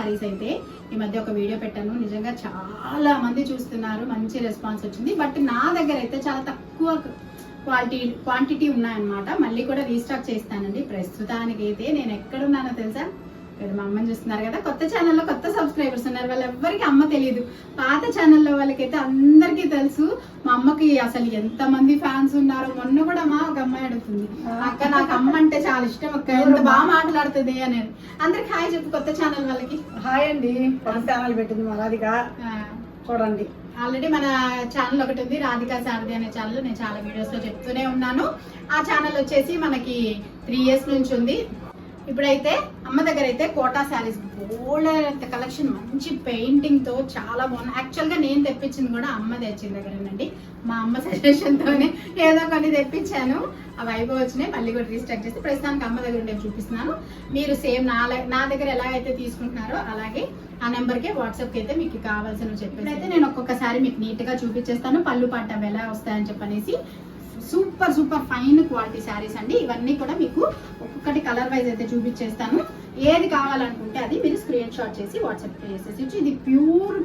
శారీస్ అయితే ఈ మధ్య ఒక వీడియో పెట్టాను, నిజంగా చాలా మంది చూస్తున్నారు, మంచి రెస్పాన్స్ వచ్చింది. బట్ నా దగ్గర అయితే చాలా తక్కువ క్వాంటిటీ ఉన్నాయన్నమాట. మళ్ళీ కూడా రీస్టాక్ చేస్తానండి. ప్రస్తుతానికి అయితే నేను ఎక్కడున్నానో తెలుసా, ఇక్కడ మా అమ్మని చూస్తున్నారు కదా, కొత్త ఛానల్లో కొత్త సబ్స్క్రైబర్స్ ఉన్నారు. వాళ్ళు ఎవ్వరికి అమ్మ తెలియదు, పాత ఛానల్లో వాళ్ళకైతే అందరికీ తెలుసు మా అమ్మకి అసలు ఎంత మంది ఫ్యాన్స్ ఉన్నారు. మొన్న కూడా మా ఒక అమ్మాయి అడుగుతుంది, అక్క నాకు అమ్మ అంటే చాలా ఇష్టం అక్క, ఎంత బాగా మాట్లాడుతుంది అని. అందరికి హాయ్ చెప్పు, కొత్త ఛానల్ వాళ్ళకి హాయ్ అండి. కొత్త ఛానల్ పెట్టింది మా రాధిక, చూడండి. ఆల్రెడీ మన ఛానల్ ఒకటి ఉంది, రాధికా సారథి అనే ఛానల్. నేను చాలా వీడియోస్ లో చెప్తూనే ఉన్నాను. ఆ ఛానల్ వచ్చేసి మనకి 3 years నుంచి ఉంది. ఇప్పుడైతే అమ్మ దగ్గర అయితే కోటా శారీస్ బోల్డ్ కలెక్షన్, మంచి పెయింటింగ్ తో చాలా బాగుంది. యాక్చువల్ గా నేను తెప్పించింది కూడా అమ్మ తెచ్చిన దగ్గరేనండి. మా అమ్మ సజెషన్ తోనే ఏదో కొన్ని తెప్పించాను, అవి అయిపోవచ్చినాయి. మళ్ళీ కూడా రీస్టాక్ చేసి ప్రస్తుతానికి అమ్మ దగ్గర నేను చూపిస్తున్నాను. మీరు సేమ్ నా దగ్గర ఎలా అయితే తీసుకుంటున్నారో అలాగే ఆ నెంబర్ కి వాట్సాప్ కి అయితే మీకు కావాల్సిన చెప్పేసి అయితే నేను ఒక్కొక్కసారి మీకు నీట్ గా చూపించేస్తాను. పళ్ళు పాట అవి ఎలా వస్తాయని చెప్పనేసి. Super super fine quality sarees అండి. ఇవన్నీ కూడా మీకు ఒక్కొక్కటి కలర్ వైజ్ అయితే చూపించేస్తాను. ఏది కావాలనుకుంటే అది మీరు స్క్రీన్ షాట్ చేసి వాట్సాప్ చేసేసి. ఇది ప్యూర్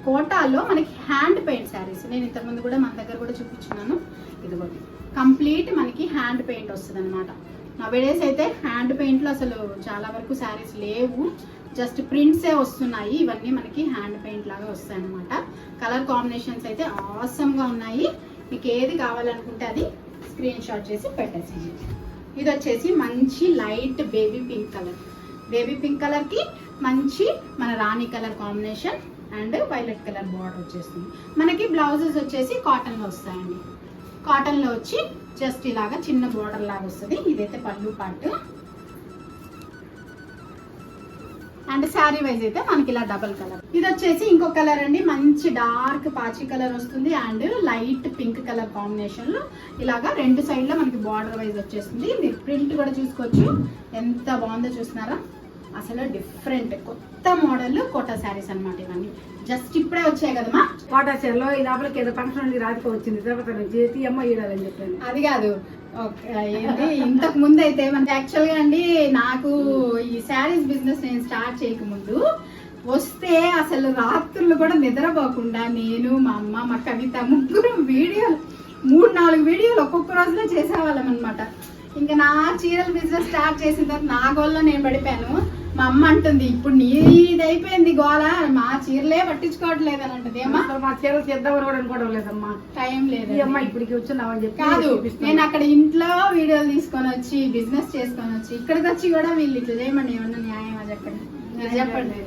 కోటాలో మనకి హ్యాండ్ పెయింట్ శారీస్. నేను ఇంతకుముందు కూడా మన దగ్గర కూడా చూపించున్నాను. ఇదిగోటి కంప్లీట్ మనకి హ్యాండ్ పెయింట్ వస్తుంది అనమాట. నవేడేస్ అయితే హ్యాండ్ పెయింట్ లో అసలు చాలా వరకు శారీస్ లేవు, జస్ట్ ప్రింట్సే వస్తున్నాయి. ఇవన్నీ మనకి హ్యాండ్ పెయింట్ లాగా వస్తాయి అనమాట. కలర్ కాంబినేషన్స్ అయితే ఆసమ్ గా ఉన్నాయి. మీకు ఏది కావాలనుకుంటే అది స్క్రీన్ షాట్ చేసి పెట్టేసేయండి. ఇది వచ్చేసి మంచి light baby pink colour. Baby pink colour కి మంచి మన rani colour combination and violet colour border వచ్చేస్తుంది. మనకి బ్లౌజెస్ వచ్చేసి కాటన్ లో వస్తాయండి. కాటన్ లో వచ్చి జస్ట్ ఇలాగా చిన్న బార్డర్ లాగా వస్తుంది. ఇదైతే పళ్ళు పార్ట్. అండ్ శారీ వైజ్ అయితే మనకి ఇలా డబల్ కలర్. ఇది వచ్చేసి ఇంకో కలర్ అండి, మంచి డార్క్ పాచి కలర్ వస్తుంది and light pink colour combination లో ఇలాగా 2 సైడ్ లో మనకి బార్డర్ వైజ్ వచ్చేస్తుంది. మీరు ప్రింట్ కూడా చూసుకోవచ్చు, ఎంత బాగుందో చూస్తున్నారా. అసలు డిఫరెంట్ కొత్త మోడల్ కోటా శారీస్ అన్నమాట. ఇవన్నీ జస్ట్ ఇప్పుడే వచ్చాయి కదమ్మా. కోటా చీరలో ఈ లోపలికి ఏదో ఫంక్షన్ రాధిక వచ్చింది తిరుపతి నుంచి, తీయమ్మ ఇడాలని చెప్పాను. అది కాదు, ఏంటి ఇంతకు ముందు అయితే మనకి యాక్చువల్ గా అండి, నాకు ఈ శారీస్ బిజినెస్ నేను స్టార్ట్ చేయకముందు వస్తే అసలు రాత్రులు కూడా నిద్రపోకుండా నేను, మా అమ్మ, మా కవిత ముగ్గురు వీడియోలు 3-4 వీడియోలు ఒక్కొక్క రోజులో చేసేవాళ్ళం అనమాట. ఇంకా నా చీరల బిజినెస్ స్టార్ట్ చేసిన తర్వాత నా గోల్లో నేను పడిపోయాను. మా అమ్మ అంటుంది, ఇప్పుడు నీది అయిపోయింది గోల, మా చీరలే పట్టించుకోవట్లేదు అని అంటుంది. ఏమా మా చీరలు చేద్దామని కూడా అనుకోవడం లేదమ్మా, టైం లేదు. అమ్మ ఇప్పటికి వచ్చినామని చెప్పి కాదు, నేను అక్కడ ఇంట్లో వీడియోలు తీసుకొని వచ్చి బిజినెస్ చేసుకొని వచ్చి ఇక్కడికి వచ్చి కూడా వీళ్ళు ఇట్లా చేయమండి, ఏమన్నా న్యాయమా చెప్పండి, చెప్పండి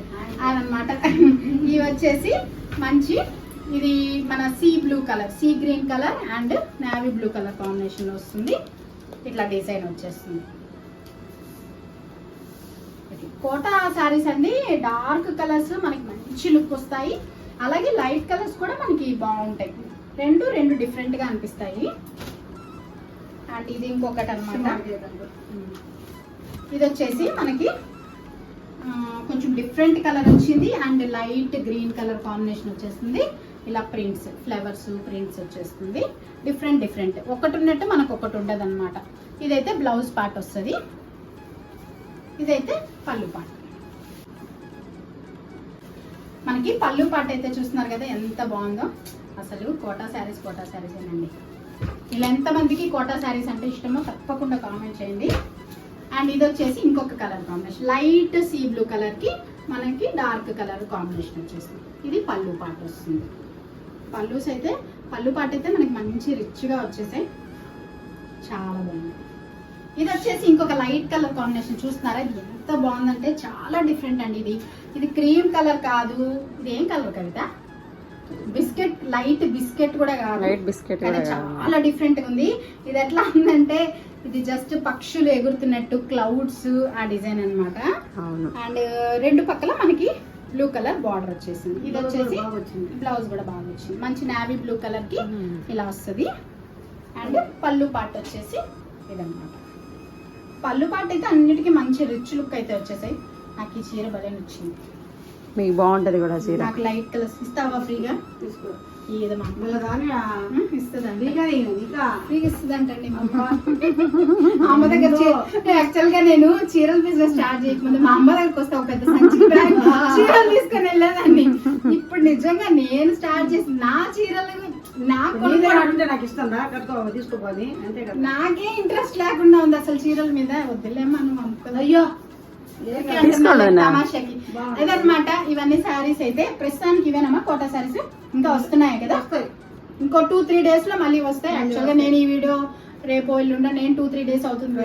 అనమాట. ఇవి వచ్చేసి మంచి, ఇది మన sea blue colour, sea green colour and navy blue colour combination లో వస్తుంది. ఇట్లా డిజైన్ వచ్చేస్తుంది. కోటా శారీస్ అండి, డార్క్ కలర్స్ మనకి మంచి లుక్ వస్తాయి. అలాగే లైట్ కలర్స్ కూడా మనకి బాగుంటాయి. రెండు డిఫరెంట్ గా అనిపిస్తాయి. అండ్ ఇది ఇంకొకటి అనమాట. ఇది వచ్చేసి మనకి కొంచెం డిఫరెంట్ కలర్ వచ్చింది and light green colour combination వచ్చేస్తుంది. ఇలా ప్రింట్స్, ఫ్లవర్స్ ప్రింట్స్ వచ్చేస్తుంది. డిఫరెంట్ ఒకటి ఉన్నట్టు మనకు ఒకటి ఉండదు అనమాట. ఇదైతే బ్లౌజ్ పార్ట్ వస్తుంది, ఇదైతే పళ్ళు పార్ట్. మనకి పళ్ళు పార్ట్ అయితే చూస్తున్నారు కదా ఎంత బాగుందో. అసలు కోటా శారీస్ ఏనండి. ఇలా ఎంతమందికి కోటా శారీస్ అంటే ఇష్టమో తప్పకుండా కామెంట్ చేయండి. అండ్ ఇది వచ్చేసి ఇంకొక colour combination, light sea blue colour కి మనకి డార్క్ కలర్ కాంబినేషన్ వచ్చేస్తుంది. ఇది పళ్ళు పార్ట్ వస్తుంది. పళ్ళు పార్ట్ అయితే మనకి మంచి రిచ్ గా వచ్చేసాయి, చాలా బాగుంది. ఇది వచ్చేసి ఇంకొక లైట్ కలర్ కాంబినేషన్ చూస్తున్నారా, ఇది ఎంత బాగుందంటే చాలా డిఫరెంట్ అండి. ఇది క్రీమ్ కలర్ కాదు, ఇది ఏం కలర్ కవిత, బిస్కెట్, లైట్ బిస్కెట్ కూడా కాదు, లైట్ బిస్కెట్, చాలా డిఫరెంట్ గా ఉంది. ఇది ఎట్లా ఉందంటే ఇది జస్ట్ పక్షులు ఎగురుతున్నట్టు క్లౌడ్స్ ఆ డిజైన్ అనమాట. అండ్ 2 పక్కల మనకి బ్లూ కలర్ బార్డర్ వచ్చేసింది. ఇది వచ్చేసి బ్లౌజ్ కూడా బాగా వచ్చింది, మంచి నావీ బ్లూ కలర్ కి ఇలా వస్తుంది. అండ్ పళ్ళు పార్ట్ వచ్చేసి ఇదన్నమాట. పళ్ళు పార్ట్ అయితే అన్నిటికీ మంచి రిచ్ లుక్ అయితే వచ్చేసాయి. నాకు ఈ చీర భలే నచ్చింది. మీకు బాగుంటది కూడా చీర. నాకు లైట్ కలర్స్ ఇస్తావా ఫ్రీగా? ఏదమ్మా మళ్ళీ దాని ఇస్తుందండి ఇంకా ఇంకా ఫ్రీగా ఇస్తుందంటండి మా అమ్మ దగ్గర యాక్చువల్ గా నేను చీరల బిజినెస్ స్టార్ట్ చేయకముందు మా అమ్మ దగ్గరకు వస్తే ఒక పెద్ద సంచి బ్యాగ్ చీరలు తీసుకొని వెళ్ళేదాన్ని. ఇప్పుడు నిజంగా నేను స్టార్ట్ చేసి నా చీరలు నాకు అంటే నాకు ఇష్టం రా కట్టుకో తీసుకోపోది అంతే కదా. నాకే ఇంట్రెస్ట్ లేకుండా ఉంది అసలు చీరల మీద. వద్దులేమా నువ్వు అమ్ముకోదు. అయ్యో తమాషాకి అదనమాట. ఇవన్నీ శారీస్ అయితే ప్రస్తుతానికి ఇవేనమ్మా కోటా శారీస్. ఇంకా వస్తున్నాయి కదా, ఇంకో 2-3 days లో మళ్ళీ వస్తాయి. యాక్చువల్ గా నేను ఈ వీడియో రేపు ఎల్లుండ నేను 2-3 days అవుతుంది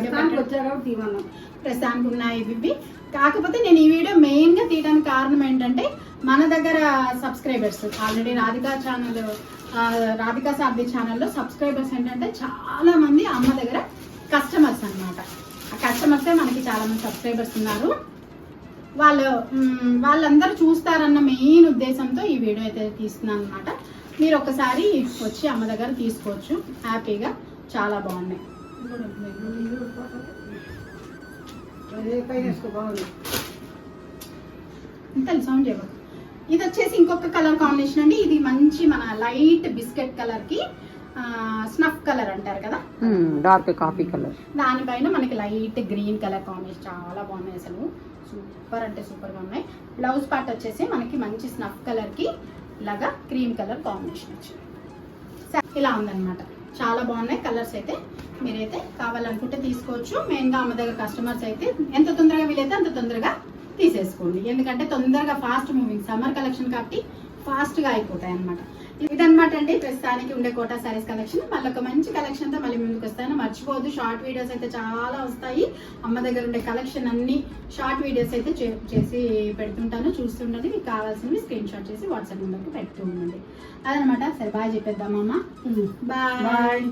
వచ్చా కాబట్టి ఇవ్వను. ప్రస్తుతానికి ఉన్నాయి ఇవి. కాకపోతే నేను ఈ వీడియో మెయిన్ గా తీయడానికి కారణం ఏంటంటే మన దగ్గర సబ్స్క్రైబర్స్ ఆల్రెడీ రాధికా సారథి ఛానల్లో సబ్స్క్రైబర్స్ ఏంటంటే చాలా మంది అమ్మ దగ్గర కస్టమర్స్ అన్నమాట. ఆ కస్టమర్సే మనకి చాలా మంది సబ్స్క్రైబర్స్ ఉన్నారు. వాళ్ళందరూ చూస్తారన్న మెయిన్ ఉద్దేశంతో ఈ వీడియో అయితే తీస్తున్నాను అనమాట. మీరు ఒకసారి వచ్చి అమ్మ దగ్గర తీసుకోవచ్చు హ్యాపీగా. చాలా బాగున్నాయి. సౌండ్ చేయబోదు. ఇది వచ్చేసి ఇంకొక కలర్ కాంబినేషన్ అండి. ఇది మంచి మన లైట్ బిస్కెట్ కలర్ కి స్నఫ్ కలర్ అంటారు కదా, డార్క్ కాఫీ కలర్, దానిపైన మనకి లైట్ గ్రీన్ కలర్ కాంబినేషన్. చాలా బాగున్నాయి అసలు, సూపర్ అంటే సూపర్ గా ఉన్నాయి. బ్లౌజ్ పార్ట్ వచ్చేసి మనకి మంచి స్నఫ్ కలర్ కి ఇలాగా క్రీమ్ కలర్ కాంబినేషన్ వచ్చింది. ఇలా ఉందన్నమాట. చాలా బాగున్నాయి కలర్స్. అయితే మీరైతే కావాలనుకుంటే తీసుకోవచ్చు. మెయిన్ గా అమ్మ దగ్గర కస్టమర్స్ అయితే ఎంత తొందరగా వీలైతే అంత తొందరగా తీసేసుకోండి. ఎందుకంటే తొందరగా ఫాస్ట్ మూవింగ్ సమ్మర్ కలెక్షన్ కాబట్టి ఫాస్ట్ గా అయిపోతాయి అనమాట. ఇదనమాట అండి ప్రస్తుతానికి ఉండే కోటా సారీస్ కలెక్షన్. మళ్ళీ ఒక మంచి కలెక్షన్ తో మళ్ళీ ముందుకు వస్తాను. మర్చిపోవద్దు, షార్ట్ వీడియోస్ అయితే చాలా వస్తాయి. అమ్మ దగ్గర ఉండే కలెక్షన్ అన్ని షార్ట్ వీడియోస్ అయితే చేసి పెడుతుంటాను, చూస్తుండండి. మీకు కావాల్సినవి స్క్రీన్ షాట్ చేసి వాట్సాప్ నెంబర్కి పెడుతూ ఉండండి. అదనమాట. సరే బాయ్ చెప్పేద్దామమ్మా. బాయ్.